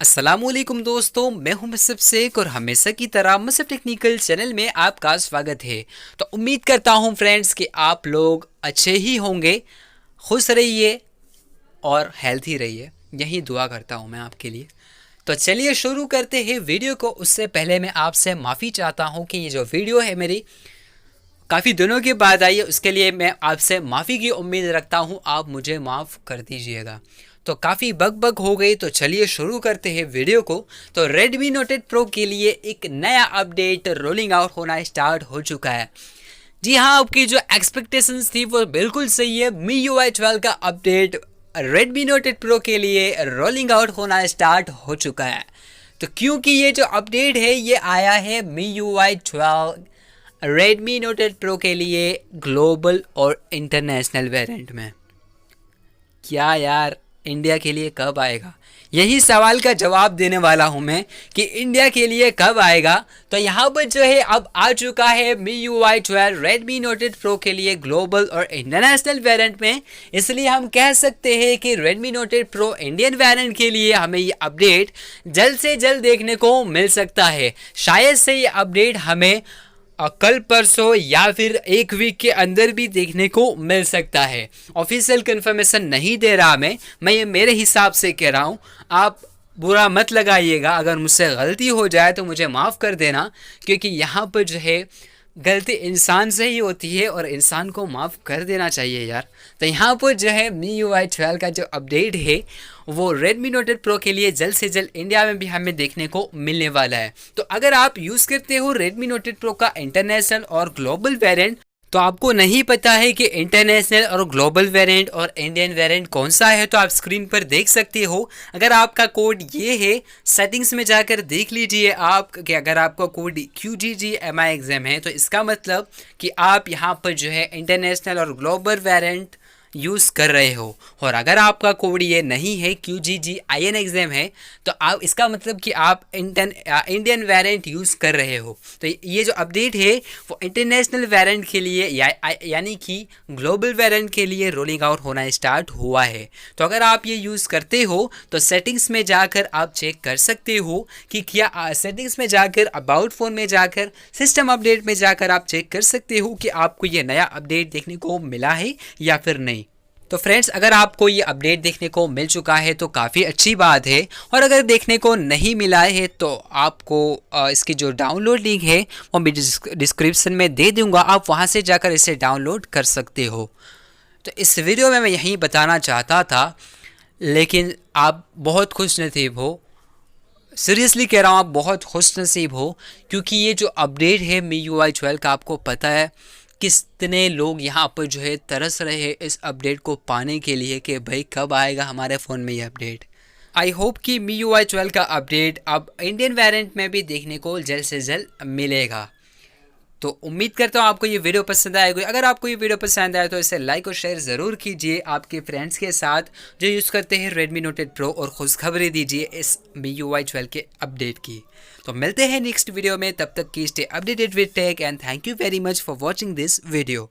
अस्सलामुअलैकुम दोस्तों, मैं हूं मुसफ़ शेख और हमेशा की तरह मुसफ़ टेक्निकल चैनल में आपका स्वागत है। तो उम्मीद करता हूं फ्रेंड्स कि आप लोग अच्छे ही होंगे, खुश रहिए और हेल्थी रहिए, यही दुआ करता हूं मैं आपके लिए। तो चलिए शुरू करते हैं वीडियो को। उससे पहले मैं आपसे माफ़ी चाहता हूं कि ये जो वीडियो है मेरी काफ़ी दिनों के बाद आई है, उसके लिए मैं आपसे माफ़ी की उम्मीद रखता हूं, आप मुझे माफ़ कर दीजिएगा। तो काफ़ी बग बग हो गई, तो चलिए शुरू करते हैं वीडियो को। तो Redmi Note 8 Pro के लिए एक नया अपडेट रोलिंग आउट होना स्टार्ट हो चुका है। जी हाँ, आपकी जो एक्सपेक्टेशंस थी वो बिल्कुल सही है। MIUI 12 का अपडेट Redmi Note 8 Pro के लिए रोलिंग आउट होना स्टार्ट हो चुका है। तो क्योंकि ये जो अपडेट है ये आया है MIUI 12 Redmi Note 8 Pro के लिए ग्लोबल और इंटरनेशनल वेरिएंट में। क्या यार, इंडिया के लिए कब आएगा? यही सवाल का जवाब देने वाला हूं मैं कि इंडिया के लिए कब आएगा। तो यहाँ पर जो है अब आ चुका है MIUI 12 Redmi Note 8 Pro के लिए ग्लोबल और इंटरनेशनल वेरिएंट में। इसलिए हम कह सकते हैं कि Redmi Note 8 Pro Indian variant के लिए हमें ये अपडेट जल्द से जल्द देखने को मिल सकता है। शायद से ये अपडेट हमें कल परसों या फिर एक वीक के अंदर भी देखने को मिल सकता है। ऑफिशियल कंफर्मेशन नहीं दे रहा मैं ये मेरे हिसाब से कह रहा हूँ। आप बुरा मत लगाइएगा, अगर मुझसे गलती हो जाए तो मुझे माफ़ कर देना, क्योंकि यहाँ पर जो है गलती इंसान से ही होती है और इंसान को माफ़ कर देना चाहिए यार। तो यहाँ पर जो है MIUI 12 का जो अपडेट है वो Redmi Note 8 Pro के लिए जल्द से जल्द इंडिया में भी हमें देखने को मिलने वाला है। तो अगर आप यूज़ करते हो Redmi Note 8 Pro का इंटरनेशनल और ग्लोबल वेरिएंट, तो आपको नहीं पता है कि इंटरनेशनल और ग्लोबल वेरिएंट और इंडियन वेरिएंट कौन सा है, तो आप स्क्रीन पर देख सकते हो। अगर आपका कोड ये है, सेटिंग्स में जाकर देख लीजिए आप कि अगर आपका कोड QGGMI एग्जाम है तो इसका मतलब कि आप यहाँ पर जो है इंटरनेशनल और ग्लोबल वेरिएंट यूज़ कर रहे हो। और अगर आपका कोड ये नहीं है, QGGIN एग्जाम है, तो आप इसका मतलब कि आप इंडियन वेरिएंट यूज़ कर रहे हो। तो ये जो अपडेट है वो इंटरनेशनल वेरिएंट के लिए यानी कि ग्लोबल वेरिएंट के लिए रोलिंग आउट होना स्टार्ट हुआ है। तो अगर आप ये यूज़ करते हो तो सेटिंग्स में जाकर आप चेक कर सकते हो कि क्या सेटिंग्स में जाकर, अबाउट फ़ोन में जाकर, सिस्टम अपडेट में जाकर आप चेक कर सकते हो कि आपको ये नया अपडेट देखने को मिला है या फिर नहीं। तो फ्रेंड्स, अगर आपको ये अपडेट देखने को मिल चुका है तो काफ़ी अच्छी बात है, और अगर देखने को नहीं मिला है तो आपको इसकी जो डाउनलोड लिंक है वो मैं डिस्क्रिप्शन में दे दूंगा, आप वहां से जाकर इसे डाउनलोड कर सकते हो। तो इस वीडियो में मैं यही बताना चाहता था, लेकिन आप बहुत खुश नसीब हो, सीरियसली कह रहा हूँ, आप बहुत खुश नसीब हो, क्योंकि ये जो अपडेट है MIUI 12 का, आपको पता है कितने लोग यहाँ पर जो है तरस रहे हैं इस अपडेट को पाने के लिए कि भाई कब आएगा हमारे फ़ोन में ये अपडेट। आई होप कि MIUI 12 का अपडेट अब इंडियन वेरिएंट में भी देखने को जल्द से जल्द मिलेगा। तो उम्मीद करता हूँ आपको ये वीडियो पसंद आएगी। अगर आपको ये वीडियो पसंद आए तो इसे लाइक और शेयर ज़रूर कीजिए आपके फ्रेंड्स के साथ जो यूज़ करते हैं Redmi Note 8 Pro, और खुशखबरी दीजिए इस MIUI 12 के अपडेट की। तो मिलते हैं नेक्स्ट वीडियो में, तब तक की stay updated with tech and thank you very much for watching this video.